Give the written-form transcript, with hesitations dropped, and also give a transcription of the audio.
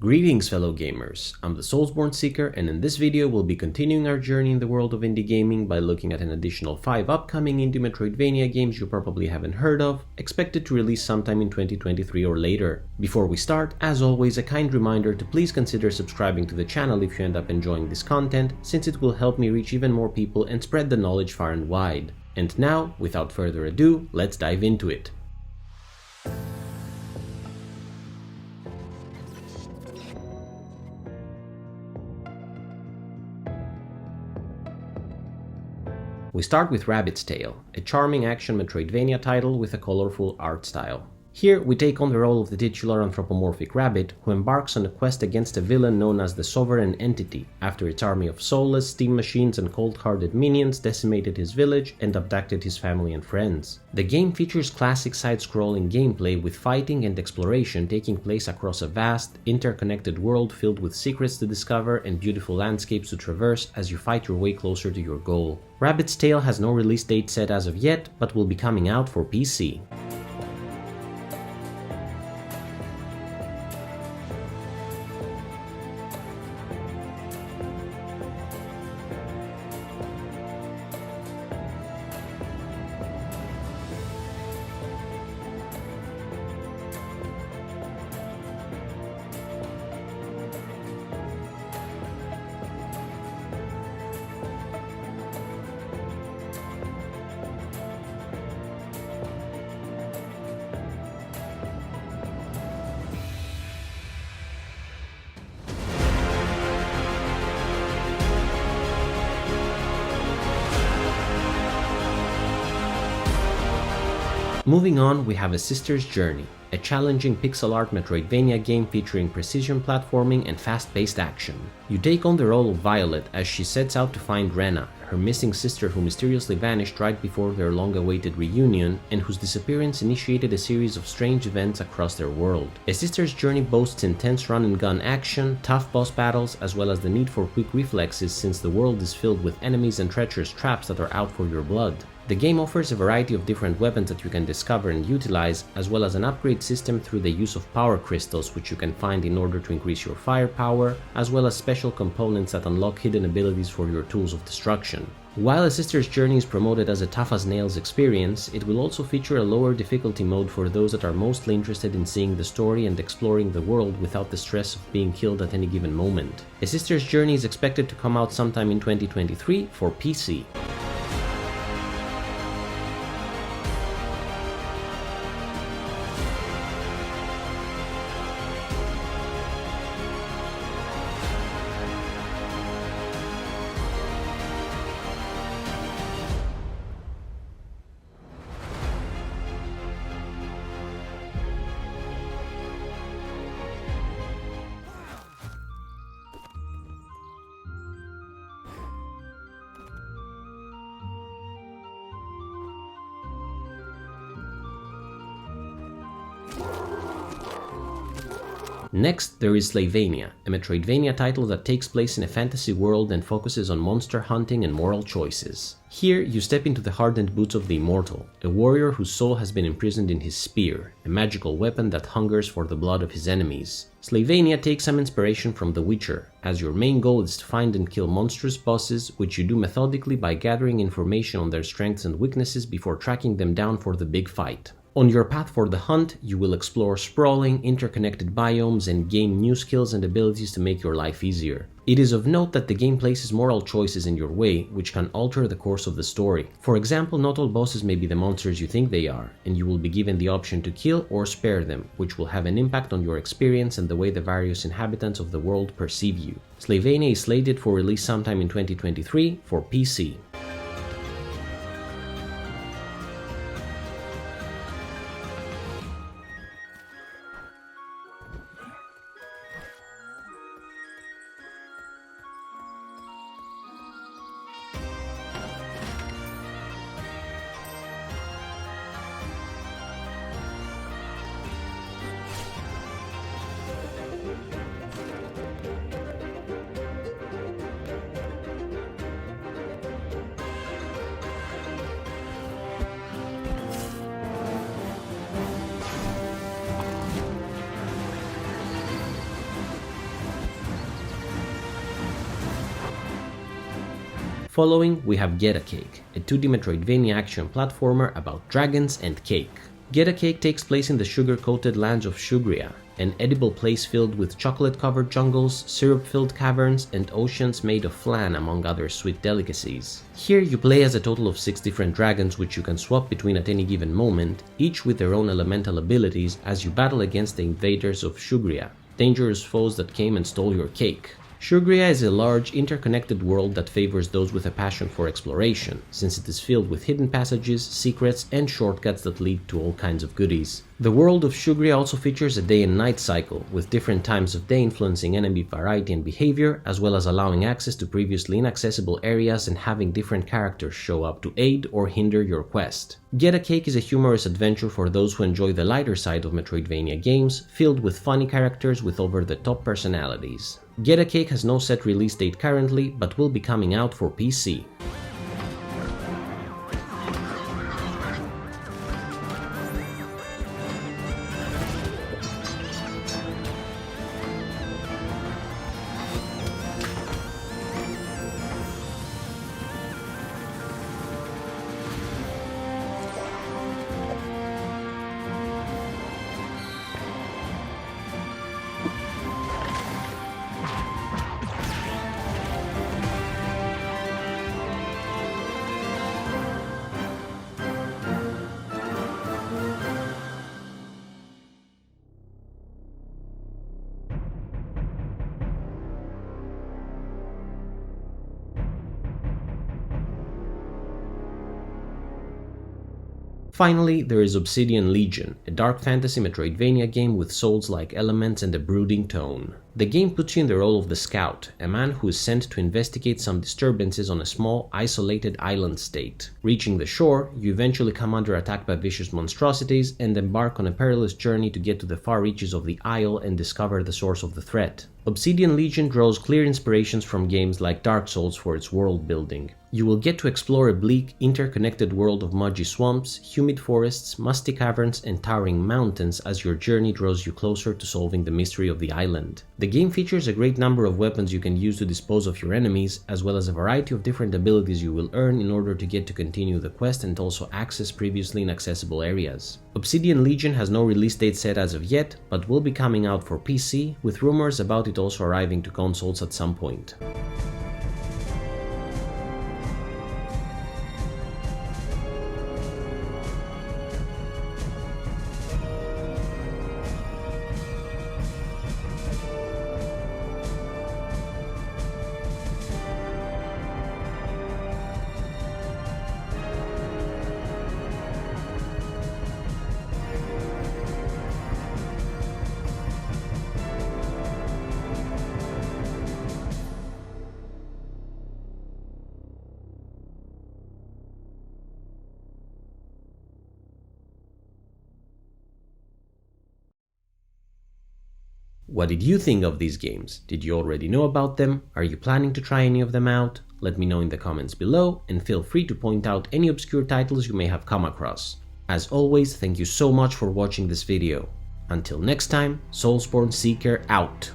Greetings fellow gamers, I'm the Soulsborne Seeker, and in this video we'll be continuing our journey in the world of indie gaming by looking at an additional 5 upcoming indie Metroidvania games you probably haven't heard of, expected to release sometime in 2023 or later. Before we start, as always, a kind reminder to please consider subscribing to the channel if you end up enjoying this content, since it will help me reach even more people and spread the knowledge far and wide. And now, without further ado, let's dive into it. We start with Rabbit's Tale, a charming action Metroidvania title with a colorful art style. Here, we take on the role of the titular anthropomorphic rabbit who embarks on a quest against a villain known as the Sovereign Entity after its army of soulless steam machines and cold-hearted minions decimated his village and abducted his family and friends. The game features classic side-scrolling gameplay with fighting and exploration taking place across a vast, interconnected world filled with secrets to discover and beautiful landscapes to traverse as you fight your way closer to your goal. Rabbit's Tale has no release date set as of yet, but will be coming out for PC. Moving on, we have A Sister's Journey, a challenging pixel art Metroidvania game featuring precision platforming and fast-paced action. You take on the role of Violet as she sets out to find Rena, her missing sister who mysteriously vanished right before their long-awaited reunion and whose disappearance initiated a series of strange events across their world. A Sister's Journey boasts intense run-and-gun action, tough boss battles, as well as the need for quick reflexes since the world is filled with enemies and treacherous traps that are out for your blood. The game offers a variety of different weapons that you can discover and utilize, as well as an upgrade system through the use of power crystals which you can find in order to increase your firepower, as well as special components that unlock hidden abilities for your tools of destruction. While A Sister's Journey is promoted as a tough-as-nails experience, it will also feature a lower difficulty mode for those that are mostly interested in seeing the story and exploring the world without the stress of being killed at any given moment. A Sister's Journey is expected to come out sometime in 2023 for PC. Next, there is Slavania, a Metroidvania title that takes place in a fantasy world and focuses on monster hunting and moral choices. Here, you step into the hardened boots of the Immortal, a warrior whose soul has been imprisoned in his spear, a magical weapon that hungers for the blood of his enemies. Slavania takes some inspiration from The Witcher, as your main goal is to find and kill monstrous bosses, which you do methodically by gathering information on their strengths and weaknesses before tracking them down for the big fight. On your path for the hunt, you will explore sprawling, interconnected biomes and gain new skills and abilities to make your life easier. It is of note that the game places moral choices in your way, which can alter the course of the story. For example, not all bosses may be the monsters you think they are, and you will be given the option to kill or spare them, which will have an impact on your experience and the way the various inhabitants of the world perceive you. Slavania is slated for release sometime in 2023 for PC. Following, we have Gedda Cake, a 2D Metroidvania action platformer about dragons and cake. Gedda Cake takes place in the sugar-coated lands of Shugria, an edible place filled with chocolate-covered jungles, syrup-filled caverns, and oceans made of flan among other sweet delicacies. Here you play as a total of 6 different dragons which you can swap between at any given moment, each with their own elemental abilities as you battle against the invaders of Shugria, dangerous foes that came and stole your cake. Shugria is a large, interconnected world that favors those with a passion for exploration, since it is filled with hidden passages, secrets, and shortcuts that lead to all kinds of goodies. The world of Shugria also features a day and night cycle, with different times of day influencing enemy variety and behavior, as well as allowing access to previously inaccessible areas and having different characters show up to aid or hinder your quest. Gedda Cake is a humorous adventure for those who enjoy the lighter side of Metroidvania games, filled with funny characters with over-the-top personalities. Gedda Cake has no set release date currently, but will be coming out for PC. Finally, there is Obsidian Legion, a dark fantasy Metroidvania game with Souls-like elements and a brooding tone. The game puts you in the role of the Scout, a man who is sent to investigate some disturbances on a small, isolated island state. Reaching the shore, you eventually come under attack by vicious monstrosities and embark on a perilous journey to get to the far reaches of the isle and discover the source of the threat. Obsidian Legion draws clear inspirations from games like Dark Souls for its world building. You will get to explore a bleak, interconnected world of muddy swamps, humid forests, musty caverns, and towering mountains as your journey draws you closer to solving the mystery of the island. The game features a great number of weapons you can use to dispose of your enemies, as well as a variety of different abilities you will earn in order to get to continue the quest and also access previously inaccessible areas. Obsidian Legion has no release date set as of yet, but will be coming out for PC, with rumors about it also arriving to consoles at some point. What did you think of these games? Did you already know about them? Are you planning to try any of them out? Let me know in the comments below, and feel free to point out any obscure titles you may have come across. As always, thank you so much for watching this video. Until next time, Soulsborne Seeker out!